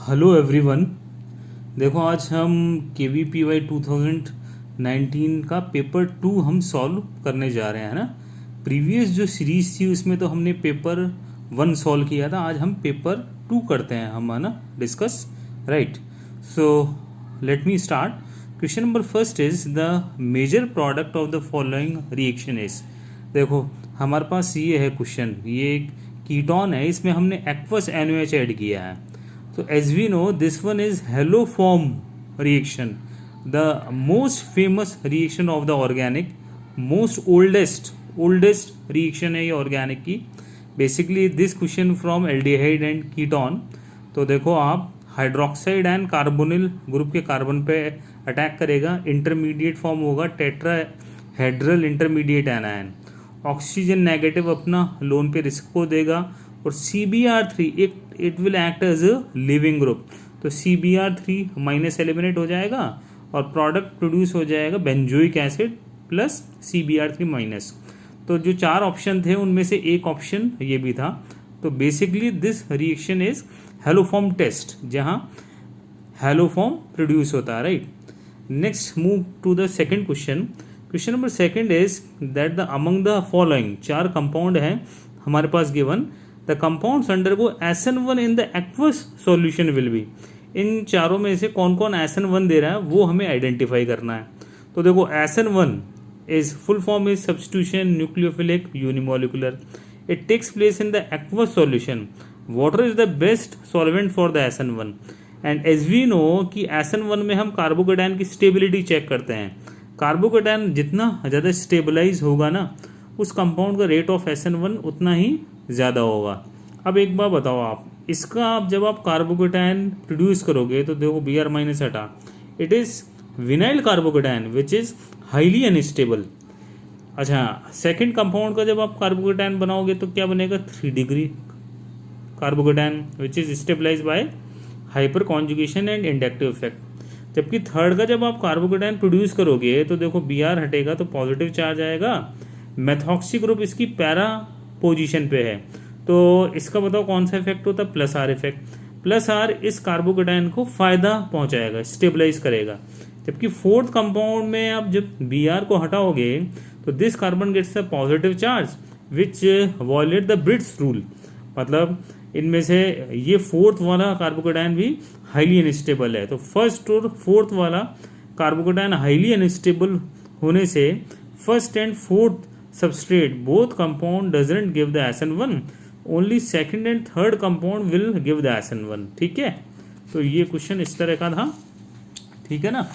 Hello everyone. देखो आज हम KVPY 2019 का पेपर 2 हम सॉल्व करने जा रहे हैं ना। प्रीवियस जो सीरीज थी उसमें तो हमने पेपर 1 सॉल्व किया था, आज हम पेपर 2 करते हैं हम, है ना, discuss, right. So let me start. Question number first is the major product of the following reaction is. देखो हमारे पास ये है क्वेश्चन, ये एक कीटोन है, इसमें हमने एक्वस NaOH ऐड किया है। So as we know, this one is haloform reaction, the most famous reaction of the organic, most oldest reaction है ये organic की। Basically this question from aldehyde and ketone। तो देखो आप हाइड्रोक्साइड एंड कार्बोनिल ग्रुप के carbon पे attack करेगा, intermediate form होगा tetrahedral intermediate anion. Oxygen negative अपना लोन पे रिस्क को देगा और CBr3 it will act as a leaving group. तो CBr3 माइनस एलिमिनेट हो जाएगा और प्रोडक्ट प्रोड्यूस हो जाएगा benzoic acid plus CBr3 minus. तो जो 4 ऑप्शन थे उनमें से एक ऑप्शन ये भी था। तो basically this reaction is haloform test, जहां हेलोफॉर्म प्रोड्यूस होता है, right. Next move to the second question. Question number second is that the among the following, 4 compound हैं हमारे पास given, the compounds undergo SN1 in the aqueous solution will be. इन चारों में से कौन कौन SN1 दे रहा है वो हमें आइडेंटिफाई करना है। तो देखो SN1 is full form is substitution nucleophilic unimolecular, it takes place in the aqueous solution, water is the best solvent for the SN1 and as we know कि SN1 में हम कार्बोकेटायन की स्टेबिलिटी चेक करते हैं। Carbocation जितना ज़्यादा stabilise होगा ना, उस कंपाउंड का रेट ऑफ SN1 उतना ही ज़्यादा होगा। अब एक बार बताओ आप, इसका आप जब आप कार्बोकेटायन प्रोड्यूस करोगे तो देखो Br माइनस हटा, it is vinyl carbocation which is highly unstable. अच्छा, सेकंड कंपाउंड का जब आप कार्बोकेटायन बनाओगे तो क्या बनेगा, 3 degree carbocation which is stabilize by hyper conjugation and inductive effect. जबकि थर्ड का जब आप कार्बोकेटायन प्रोड्यूस करोगे तो देखो Br हटेगा तो पॉजिटिव चार्ज आएगा, मेथॉक्सी ग्रुप इसकी पैरा पोजीशन पे है, तो इसका बताओ कौन सा इफेक्ट होता है, plus R effect. Plus R इस कार्बोकेटायन को फायदा पहुंचाएगा, स्टेबलाइज करेगा। जबकि फोर्थ कंपाउंड में आप जब Br को हटाओगे तो this carbon gets a positive charge which violate the Bredt's rule. मतलब इनमें से ये फोर्थ वाला कार्बोकेटायन भी हाईली अनस्टेबल है। तो फर्स्ट और फोर्थ वाला कार्बोकेटायन हाईली अनस्टेबल होने से first and fourth substrate both compound doesn't give the SN1, only second and third compound will give the SN1। ठीक है, तो ये क्वेश्चन इस तरह का था, ठीक है ना।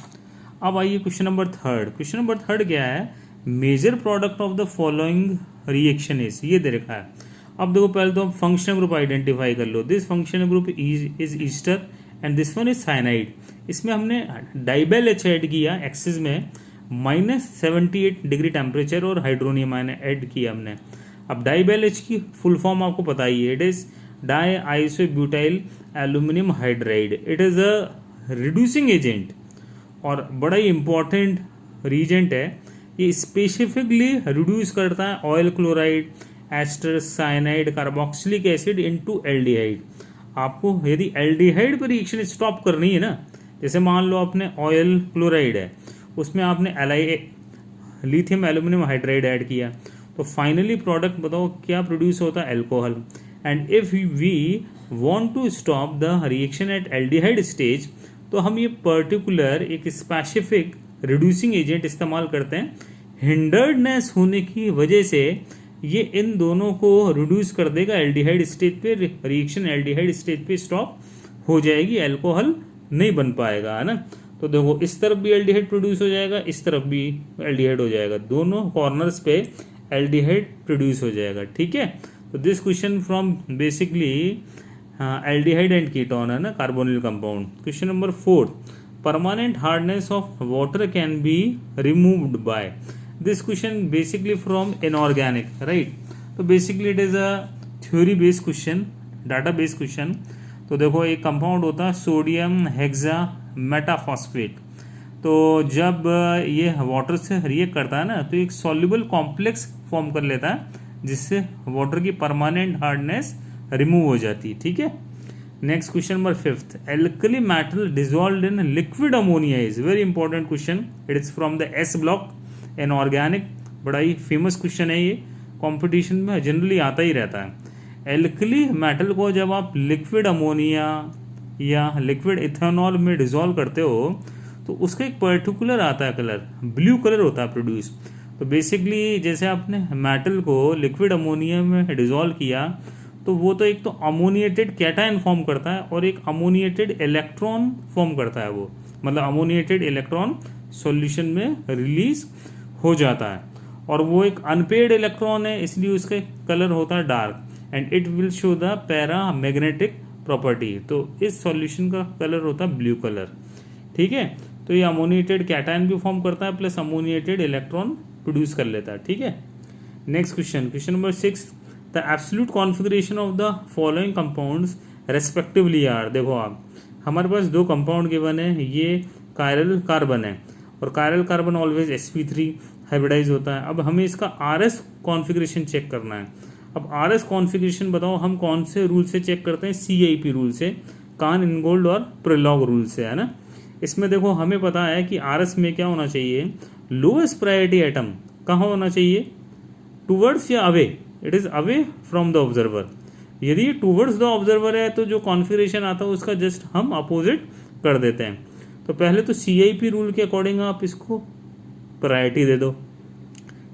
अब आइए question number third. Question number third क्या है, major product of the following reaction is, ये दे रखा है। अब देखो पहले तो आप फंक्शनल ग्रुप आइडेंटिफाई कर लो। This functional group is ester and this one is cyanide. इसमें हमने डाइबेल H ऐड किया एक्सिस में, -78 डिग्री टेम्परेचर और हाइड्रोनियम आयन ऐड किया हमने। अब डाइबेल H की फुल फॉर्म आपको पता ही है, it is di isobutyl aluminium hydride. It is a reducing agent और बड़ा ही इंपॉर्टेंट रीजेंट है। ये स्पेसिफिकली रिड्यूस करता है acyl chloride, ester, cyanide, carboxylic acid into aldehyde. आपको यदि एल्डिहाइड पर रिएक्शन स्टॉप करनी है ना, जैसे मान लो आपने ऑयल क्लोराइड है, उसमें आपने लिथियम एल्यूमिनियम हाइड्राइड ऐड किया, तो फाइनली प्रोडक्ट बताओ क्या प्रोड्यूस होता है, alcohol. And if we want to stop the reaction at aldehyde stage, तो हम ये पर्टिकुलर एक स्पेसिफिक रिड्यूसिंग एजेंट इस्तेमाल करते हैं। हिंडर्डनेस होने की वजह से ये इन दोनों को रिड्यूस कर देगा एल्डिहाइड स्टेज पे, रिएक्शन एल्डिहाइड स्टेज पे स्टॉप हो जाएगी, एल्कोहल नहीं बन पाएगा, है ना। तो देखो इस तरफ भी एल्डिहाइड प्रोड्यूस हो जाएगा, इस तरफ भी एल्डिहाइड हो जाएगा, दोनों कॉर्नर्स पे एल्डिहाइड प्रोड्यूस हो जाएगा, ठीक है। तो this question from basically aldehyde and ketone, है ना, carbonyl compound. Question number 4, permanent hardness of water can be removed by. This question basically from inorganic, right. तो basically it is a theory based question, data based question. तो देखो एक compound होता है sodium hexa मेटाफॉस्फेट। तो जब ये water से रिएक्ट करता है ना, तो एक सॉल्युबल कॉम्प्लेक्स फॉर्म कर लेता है जिससे वाटर की परमानेंट हार्डनेस रिमूव हो जाती है, ठीक है। Next question number 5th, alkali metal dissolved in liquid ammonia is very important question, it is from the S block an organic, बड़ा ही फेमस क्वेश्चन है ये, कंपटीशन में जनरली आता ही रहता है। एल्कली मेटल को जब आप लिक्विड अमोनिया या लिक्विड इथेनॉल में डिजॉल्व करते हो तो उसका एक पर्टिकुलर आता है कलर, ब्लू कलर होता है प्रोड्यूस। तो बेसिकली जैसे आपने मेटल को लिक्विड अमोनिया में डिजॉल्व किया तो वो तो एक तो अमोनिएटेड कैटायन फॉर्म करता है और एक अमोनिएटेड इलेक्ट्रॉन फॉर्म करता है, वो मतलब अमोनिएटेड इलेक्ट्रॉन सॉल्यूशन में रिलीज हो जाता है और वो एक अनपेड इलेक्ट्रॉन है, इसलिए उसका कलर होता है dark and it will show the para magnetic property. तो इस सॉल्यूशन का कलर होता है ब्लू कलर, ठीक है। तो ये अमोनिएटेड कैटायन भी फॉर्म करता है प्लस अमोनिएटेड इलेक्ट्रॉन प्रोड्यूस कर लेता है, ठीक है। Next question, question number 6, the absolute configuration of the following compounds respectively are. देखो आप, हमारे पास दो कंपाउंड गिवन है, ये कायरल कार्बन है और chiral carbon always sp3 hybridise होता है। अब हमें इसका RS कॉन्फ़िगरेशन चेक करना है। अब RS कॉन्फ़िगरेशन बताओ हम कौन से रूल से चेक करते हैं, CIP रूल से, कान इनगोल्ड और प्रिलॉग रूल से, है ना। इसमें देखो हमें पता है कि RS में क्या होना चाहिए, लोएस्ट प्रायोरिटी एटम कहाँ होना चाहिए, टूवर्ड्स या away, it is away from the observer. यदि ये टूवर्ड्स द ऑब्जर्वर है तो जो कॉन्फ़िगरेशन आता है उसका जस्ट हम अपोजिट कर देते हैं। तो पहले तो CIP रूल के अकॉर्डिंग आप इसको प्रायोरिटी दे दो,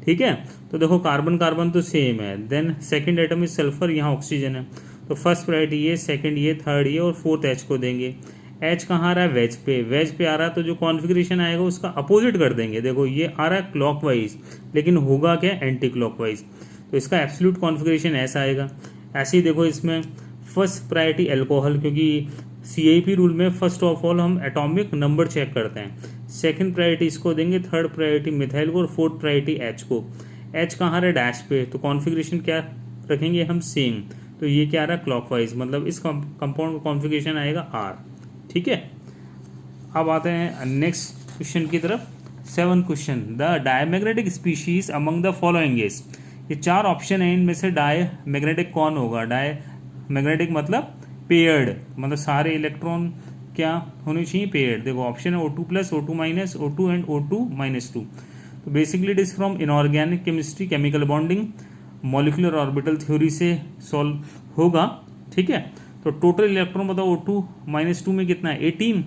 ठीक है। तो देखो कार्बन कार्बन तो सेम है, then second atom is sulphur, यहाँ ऑक्सीजन है, तो फर्स्ट प्रायोरिटी ये, सेकंड ये, थर्ड ये और फोर्थ H को देंगे। H कहाँ आ रहा है, वेज पे आ रहा है, तो जो कॉन्फ़िगरेशन आएगा उसका अपोजिट कर देंगे। देखो ये आ रहा है क्लॉकवाइज, लेकिन होगा क्या, एंटी क्लॉकवाइज, तो इसका एब्सोल्यूट कॉन्फ़िगरेशन ऐसा आएगा। ऐसे ही देखो इसमें फर्स्ट प्रायोरिटी एल्कोहल, क्योंकि CIP रूल में फर्स्ट ऑफ ऑल हम एटॉमिक नंबर चेक करते हैं, सेकंड प्रायोरिटी इसको देंगे, थर्ड प्रायोरिटी मिथाइल को और फोर्थ प्रायोरिटी H को। H कहाँ रहा है, डैश पे, तो कॉन्फ़िगरेशन क्या रखेंगे हम, सेम। तो ये क्या आ रहा है, क्लॉकवाइज, मतलब इस कंपाउंड का कॉन्फ़िगरेशन आएगा R, ठीक है। अब आते हैं नेक्स्ट क्वेश्चन की तरफ। 7th question, the diamagnetic species among the following is. ये 4 ऑप्शन है, इनमें से डायमैग्नेटिक कौन होगा, डायमैग्नेटिक मतलब पेयर्ड, मतलब सारे इलेक्ट्रॉन क्या होने चाहिए, पेयर्ड। देखो ऑप्शन है O2+, O2-, O2 and O2-2। तो basically it is from inorganic chemistry, chemical bonding, molecular orbital theory से सॉल्व होगा, ठीक है। तो टोटल इलेक्ट्रॉन बताओ O2-2 में कितना है, 18।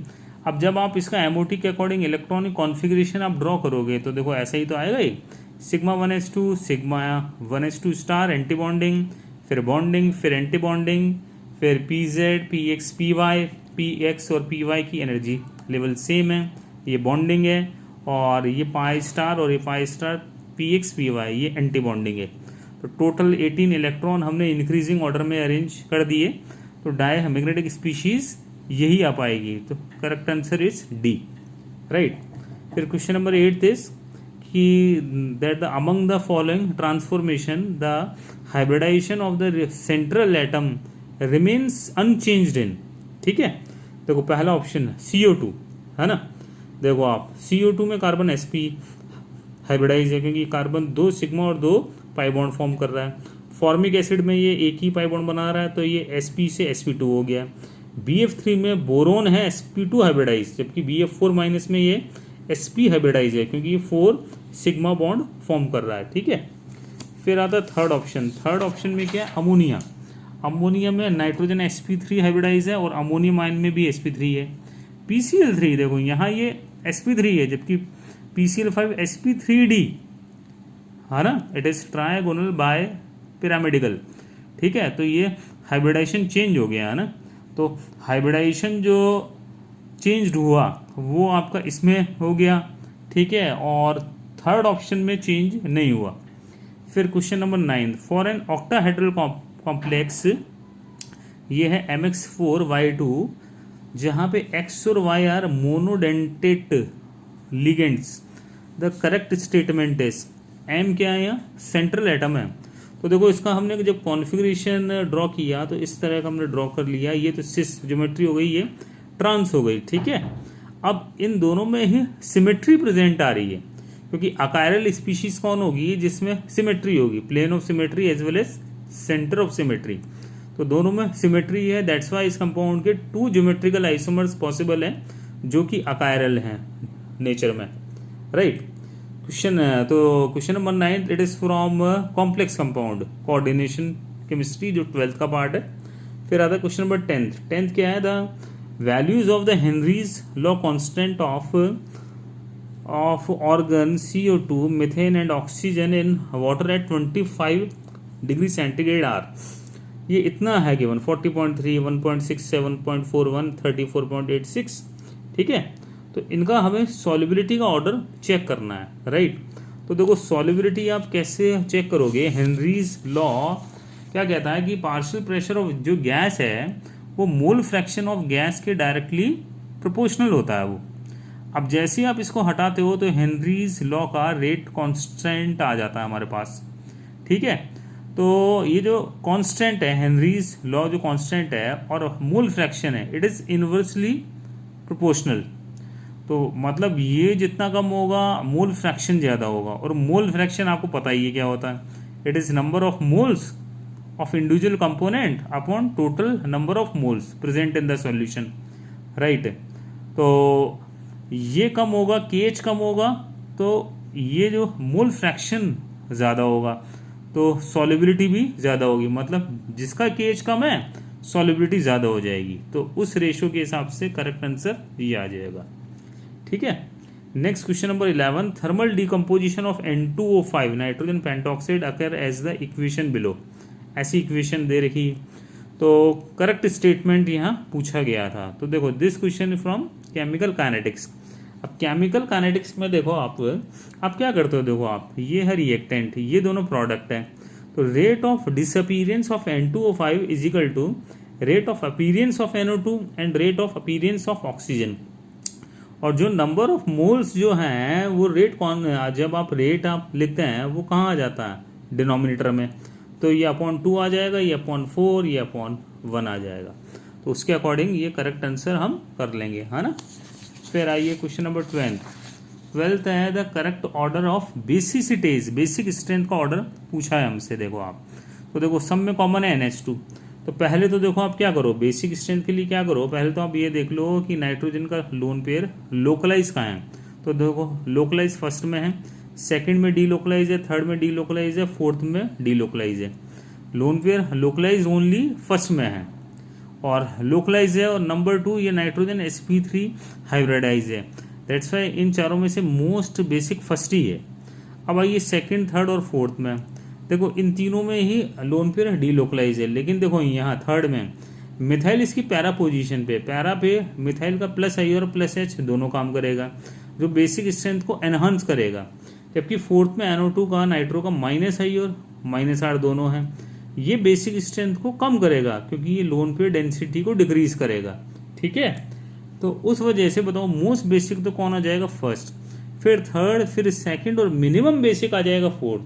अब जब आप इसका MOT के अकॉर्डिंग इलेक्ट्रॉनिक कॉन्फ़िगरेशन आप ड्रॉ करोगे तो देखो ऐसा ही तो आएगा ही, sigma 1s2, sigma 1s2 star, anti bonding, फिर बॉन्डिंग, फिर एंटी बॉन्डिंग, फिर PZ, PX, PY, PX और PY की एनर्जी लेवल सेम है, ये बॉन्डिंग है, और ये पाई स्टार और ये पाई स्टार PX, PY ये एंटी बॉन्डिंग है। तो टोटल 18 इलेक्ट्रॉन हमने इंक्रीजिंग ऑर्डर में अरेंज कर दिए, तो डायमैग्नेटिक स्पीशीज यही आ पाएगी। तो correct answer is D, right. फिर क्वेश्चन नंबर 8 इज कि that the among the following transformation the hybridization of the central atom remains unchanged in, ठीक है। देखो पहला ऑप्शन CO2 है ना, देखो आप CO2 में कार्बन sp हाइब्रिडाइज है, क्योंकि कार्बन 2 सिग्मा और 2 पाई बॉन्ड फॉर्म कर रहा है। फॉर्मिक एसिड में ये एक ही पाई बॉन्ड बना रहा है, तो ये sp से sp2 हो गया। BF3 में बोरोन है sp2 हाइब्रिडाइज, जबकि BF4- में ये sp हाइब्रिडाइज है, क्योंकि ये 4 सिग्मा बॉन्ड फॉर्म कर रहा है, ठीक है। फिर आता है थर्ड ऑप्शन। थर्ड ऑप्शन में क्या है, अमोनिया। अमोनिया में नाइट्रोजन sp3 हाइब्रिडाइज है और अमोनियम आयन में भी sp3 है। PCl3 देखो यहाँ ये sp3 है, जबकि PCl5 sp3d है ना, it is trigonal bi pyramidical, ठीक है। तो ये हाइब्रिडाइजेशन चेंज हो गया है ना, तो हाइब्रिडाइजेशन जो चेंज्ड हुआ वो आपका इसमें हो गया, ठीक है, और थर्ड ऑप्शन में चेंज नहीं हुआ। फिर question number 9, for an octahedral complex, ये है MX4Y2, जहाँ पे X और Y are monodentate ligands, the correct statement is, M क्या है, यहाँ सेंट्रल एटम है। तो देखो इसका हमने जब कॉन्फ़िगरेशन ड्रॉ किया तो इस तरह का हमने ड्रॉ कर लिया, ये तो सिस ज्योमेट्री हो गई, ये ट्रांस हो गई, ठीक है। अब इन दोनों में ही सिमेट्री प्रेजेंट आ रही है, क्योंकि अकायरल स्पीशीज कौन होगी जिसमें सिमेट्री होगी, plane of symmetry as well as centre of symmetry. तो दोनों में सिमेट्री है, दैट्स वाई इस कंपाउंड के 2 ज्योमेट्रिकल आइसोमर्स पॉसिबल है जो कि अकायरल हैं नेचर में, right. Question number 9, it is from complex compound coordination chemistry, जो 12th का पार्ट है। फिर आता है क्वेश्चन नंबर 10th क्या है, the values of the Henry's law constant of argon CO2, methane and oxygen in water at 25 degree centigrade are. ये इतना है गिवन 40.3, 1.6, 7.41, 34.86, ठीक है। तो इनका हमें सॉल्युबिलिटी का ऑर्डर चेक करना है, राइट। तो देखो सॉल्युबिलिटी आप कैसे चेक करोगे, हेनरीज लॉ क्या कहता है कि पार्शियल प्रेशर ऑफ जो गैस है वो मोल फ्रैक्शन ऑफ गैस के डायरेक्टली प्रोपोर्शनल होता है वो। अब जैसे ही आप इसको हटाते हो तो हेनरीज लॉ का रेट कांस्टेंट आ जाता है हमारे पास, ठीक है। तो ये जो कांस्टेंट है, हेनरीज लॉ जो कांस्टेंट है और मोल फ्रैक्शन है, इट इज इनवर्सली प्रोपोर्शनल। तो मतलब ये जितना कम होगा मोल फ्रैक्शन ज़्यादा होगा, और मोल फ्रैक्शन आपको पता ही है क्या होता है, it is number of moles of individual component upon total number of moles present in the solution, right. तो ये कम होगा, KH कम होगा, तो ये जो मोल फ्रैक्शन ज़्यादा होगा तो सॉल्युबिलिटी भी ज़्यादा होगी, मतलब जिसका KH कम है सॉल्युबिलिटी ज़्यादा हो जाएगी। तो उस रेशो के हिसाब से करेक्ट आंसर ये आ जाएगा, ठीक है। Next question number 11, thermal decomposition of N2O5 nitrogen pentoxide occur as the equation below. ऐसी इक्वेशन दे रखी, तो करेक्ट स्टेटमेंट यहाँ पूछा गया था। तो देखो this question from chemical kinetics. अब केमिकल काइनेटिक्स में देखो आप क्या करते हो, देखो आप ये है रिएक्टेंट, ये दोनों प्रोडक्ट हैं, तो rate of disappearance of N2O5 is equal to rate of appearance of NO2 and rate of appearance of oxygen. और जो नंबर ऑफ मोल्स जो हैं वो रेट कौन, जब आप रेट आप लिखते हैं वो कहाँ आ जाता है, डिनोमिनेटर में, तो ये अपॉन 2 आ जाएगा, ये अपॉन 4, ये अपॉन 1 आ जाएगा। तो उसके अकॉर्डिंग ये करेक्ट आंसर हम कर लेंगे, है ना। फिर आइए क्वेश्चन नंबर 12th है the correct order of basicities, basic strength का ऑर्डर पूछा है हमसे। देखो आप, तो देखो सब में कॉमन है NH2, तो पहले तो देखो आप क्या करो, बेसिक स्ट्रेंथ के लिए क्या करो, पहले तो आप ये देख लो कि नाइट्रोजन का लोन पेयर लोकलाइज कहाँ है। तो देखो लोकलाइज फर्स्ट में है, सेकंड में डीलोकलाइज है, थर्ड में डीलोकलाइज है, फोर्थ में डीलोकलाइज है। Lone pair localise only first में है और लोकलाइज है, और नंबर 2 ये नाइट्रोजन sp3 हाइब्रिडाइज है, दैट्स वाई इन चारों में से मोस्ट बेसिक फर्स्ट ही है। अब आइए सेकंड, थर्ड और फोर्थ में, देखो इन तीनों में ही लोन पेयर डीलोकलाइज है, लेकिन देखो यहाँ थर्ड में मिथाइल इसकी पैरा पोजीशन पे, पैरा पे मिथाइल का +I और +H दोनों काम करेगा, जो बेसिक स्ट्रेंथ को एनहांस करेगा। जबकि फोर्थ में NO2 का, नाइट्रो का -I और -R दोनों हैं, ये बेसिक स्ट्रेंथ को कम करेगा क्योंकि ये लोन पेयर डेंसिटी को डिक्रीज करेगा, ठीक है। तो उस वजह से बताओ मोस्ट बेसिक तो कौन आ जाएगा, फर्स्ट, फिर थर्ड, फिर सेकंड और मिनिमम बेसिक आ जाएगा फोर्थ।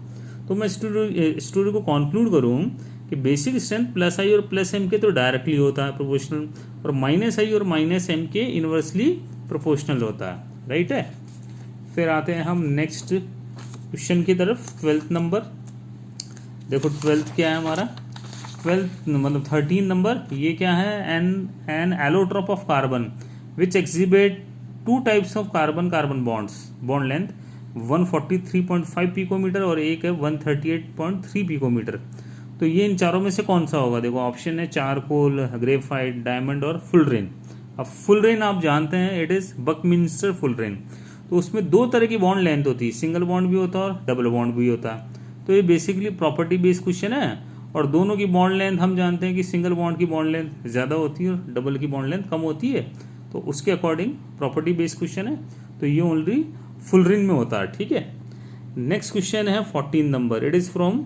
तो मैं स्टोरी को कंक्लूड करूं कि बेसिक स्ट्रेंथ +I और +M के तो डायरेक्टली होता है प्रोपोर्शनल, और -I और -M के इनवर्सली प्रोपोर्शनल होता है, राइट है। फिर आते हैं हम नेक्स्ट क्वेश्चन की तरफ, 12th नंबर। देखो 12th क्या है हमारा, 12th मतलब 13 नंबर, ये क्या है, an allotrope of carbon which exhibit 2 types of carbon carbon bonds, bond length 143.5 picometer और एक है 138.3 पिकोमीटर। तो ये इन चारों में से कौन सा होगा, देखो ऑप्शन है चारकोल, ग्रेफाइट, डायमंड और फुलरेन। अब फुलरेन आप जानते हैं इट इज बकमिंस्टर फुलरेन, तो उसमें 2 तरह की बॉन्ड लेंथ होती है, सिंगल बॉन्ड भी होता है और डबल बॉन्ड भी होता है। तो ये बेसिकली प्रॉपर्टी बेस्ड क्वेश्चन है, और दोनों की बॉन्ड लेंथ हम जानते हैं कि सिंगल बॉन्ड की बॉन्ड लेंथ ज़्यादा होती है और डबल की बॉन्ड लेंथ कम होती है, तो उसके अकॉर्डिंग प्रॉपर्टी बेस्ड क्वेश्चन है, तो ये ओनली फुलरेन में होता है, ठीक है। नेक्स्ट क्वेश्चन है 14 number, it is from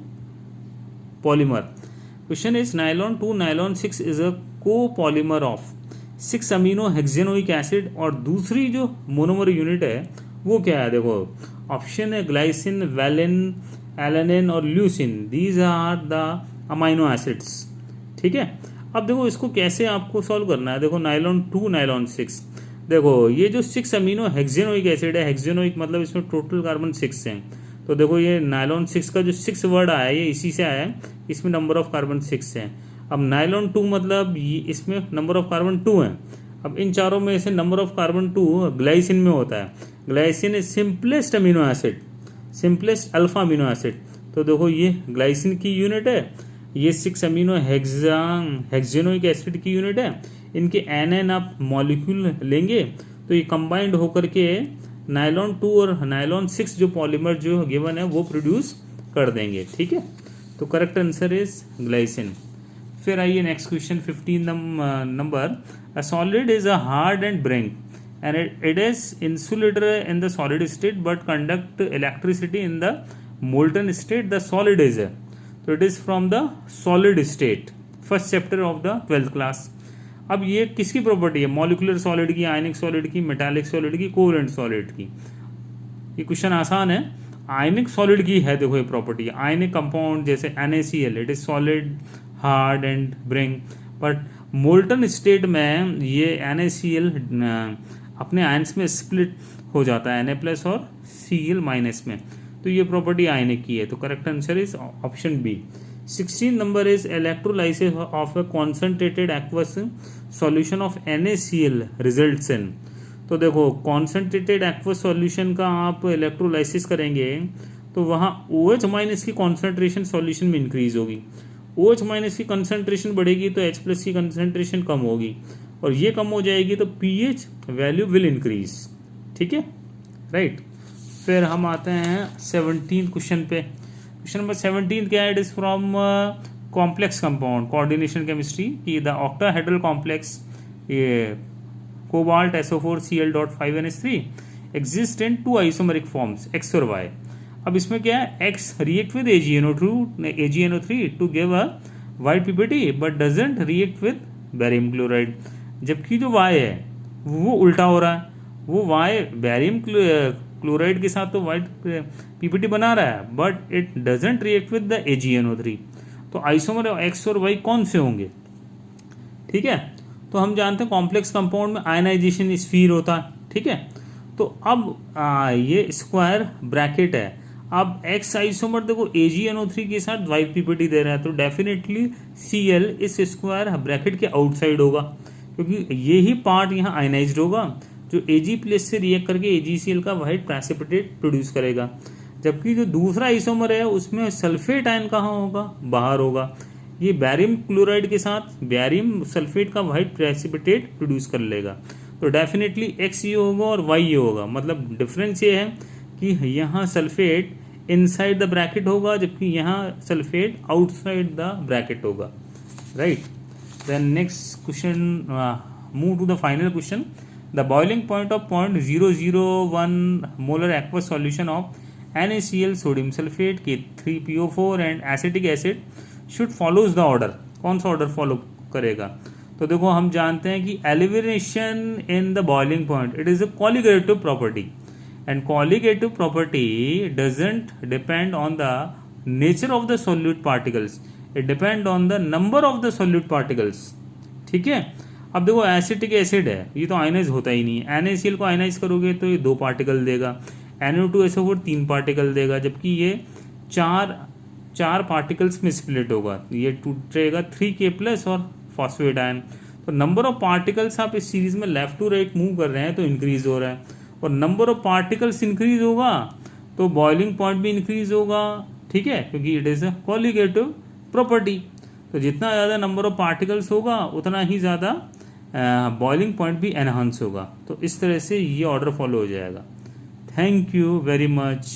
polymer. Question is nylon 2 nylon 6 is a को पॉलीमर ऑफ 6 अमीनो हेक्सेनोइक एसिड, और दूसरी जो मोनोमर यूनिट है वो क्या है, देखो ऑप्शन है ग्लाइसिन, वैलिन, एलेनिन और leucine, these are the amino acids, ठीक है। अब देखो इसको कैसे आपको सॉल्व करना है, देखो नाइलॉन 2 नाइलॉन 6, देखो ये जो 6 अमीनो हेक्सेनोइक एसिड है, हेक्सेनोइक मतलब इसमें टोटल कार्बन 6 हैं, तो देखो ये नाइलॉन 6 का जो 6 वर्ड आया है ये इसी से आया है, इसमें नंबर ऑफ कार्बन 6 हैं। अब नाइलॉन 2 मतलब इसमें नंबर ऑफ कार्बन 2 है। अब इन चारों में से नंबर ऑफ कार्बन 2 ग्लाइसिन में होता है। Glycine is simplest amino acid, simplest alpha amino acid. तो देखो ये ग्लाइसिन की यूनिट है, ये 6 अमीनो हेक्सेनोइक एसिड की यूनिट है। इनके एन आप मॉलिक्यूल लेंगे तो ये कंबाइंड होकर के नाइलॉन 2 और नाइलॉन 6 जो पॉलीमर जो गिवन है वो प्रोड्यूस कर देंगे। ठीक है, तो करेक्ट आंसर इज ग्लाइसिन। फिर आइए नेक्स्ट क्वेश्चन 15 नंबर। A solid is a hard and brink and it is insulator in the solid state but conduct electricity in the molten state. The solid is तो it is from the solid state, first chapter of the 12th class. अब ये किसकी property है? Molecular solid की, ionic solid की, metallic solid की, covalent solid की। ये क्वेश्चन आसान है। आयनिक सॉलिड की है, देखो ये प्रॉपर्टी। आयनिक कंपाउंड जैसे NaCl, it is solid, hard and brittle. But molten state में ये NaCl अपने आयंस में स्प्लिट हो जाता है Na+ और Cl- में। तो ये प्रॉपर्टी आयनिक की है। तो correct answer is option B. 16 number is electrolysis of a concentrated aqueous solution of NaCl results in. तो देखो कॉन्सेंट्रेटेड एक्वस सॉल्यूशन का आप इलेक्ट्रोलाइसिस करेंगे तो वहाँ OH- की कॉन्सेंट्रेशन सॉल्यूशन में इंक्रीज होगी। OH- की कंसंट्रेशन बढ़ेगी तो H+ की कंसंट्रेशन कम होगी, और ये कम हो जाएगी तो pH वैल्यू विल इंक्रीज। ठीक है, राइट। फिर हम आते हैं 17 क्वेश्चन पे। क्वेश्चन नंबर 17 क्या है? It is from complex compound coordination chemistry की the octahedral complex cobalt SO4Cl.5NH3 exist in 2 isomeric forms X और Y। अब इसमें क्या है? X react with AgNO3 to give a white PPT but doesn't react with barium chloride. जबकि जो Y है वो उल्टा हो रहा है, वो Y बैरियम क्लोराइड के साथ तो वाइट PPT बना रहा है but it doesn't react with the AgNO3। तो आइसोमर X और Y कौन से होंगे? ठीक है, तो हम जानते हैं कॉम्प्लेक्स कंपाउंड में आयनाइजेशन स्फीयर होता है। ठीक है, तो अब ये स्क्वायर ब्रैकेट है। अब X आइसोमर देखो AgNO3 के साथ वाइट PPT दे रहा है, तो डेफिनेटली Cl इस स्क्वायर ब्रैकेट के आउटसाइड होगा, क्योंकि यही पार्ट यहाँ आयनाइज्ड होगा जो Ag+ से रिएक्ट करके AgCl का वाइट प्रेसिपिटेट प्रोड्यूस करेगा। जबकि जो दूसरा आइसोमर है उसमें सल्फेट आयन कहाँ होगा? बाहर होगा। ये बैरियम क्लोराइड के साथ बैरियम सल्फेट का वाइट प्रेसिपिटेट प्रोड्यूस कर लेगा। तो डेफिनेटली X ये होगा और Y ये होगा। मतलब डिफरेंस ये है कि यहाँ सल्फेट इनसाइड द ब्रैकेट होगा जबकि यहाँ सल्फेट आउटसाइड द ब्रैकेट होगा, right. Then next question, move to the final question. The boiling point of 0.001 molar aqueous solution of NaCl, sodium sulfate, K3PO4 and acetic acid should follows the order। कौन सा order follow करेगा? तो देखो हम जानते हैं कि elimination in the boiling point it is a colligative property and colligative property doesn't depend on the nature of the solute particles, it depend on the number of the solute particles. ठीक है, अब देखो acetic acid है, ये तो ionise होता ही नहीं है। NaCl को आयनाइज करोगे तो ये 2 पार्टिकल देगा, NO2SO4 3 पार्टिकल देगा, जबकि ये चार पार्टिकल्स में स्प्लिट होगा। ये टूटेगा 3K+ और फॉस्फेट आयन। तो नंबर ऑफ पार्टिकल्स आप इस सीरीज में लेफ्ट टू राइट मूव कर रहे हैं तो इंक्रीज हो रहा है, और नंबर ऑफ पार्टिकल्स इंक्रीज होगा तो बॉइलिंग पॉइंट भी इंक्रीज होगा। ठीक है, क्योंकि it is a colligative property. तो जितना ज़्यादा नंबर ऑफ पार्टिकल्स होगा उतना ही ज़्यादा बॉइलिंग पॉइंट भी एनहांस होगा। तो इस तरह से ये ऑर्डर फॉलो हो जाएगा। Thank you very much.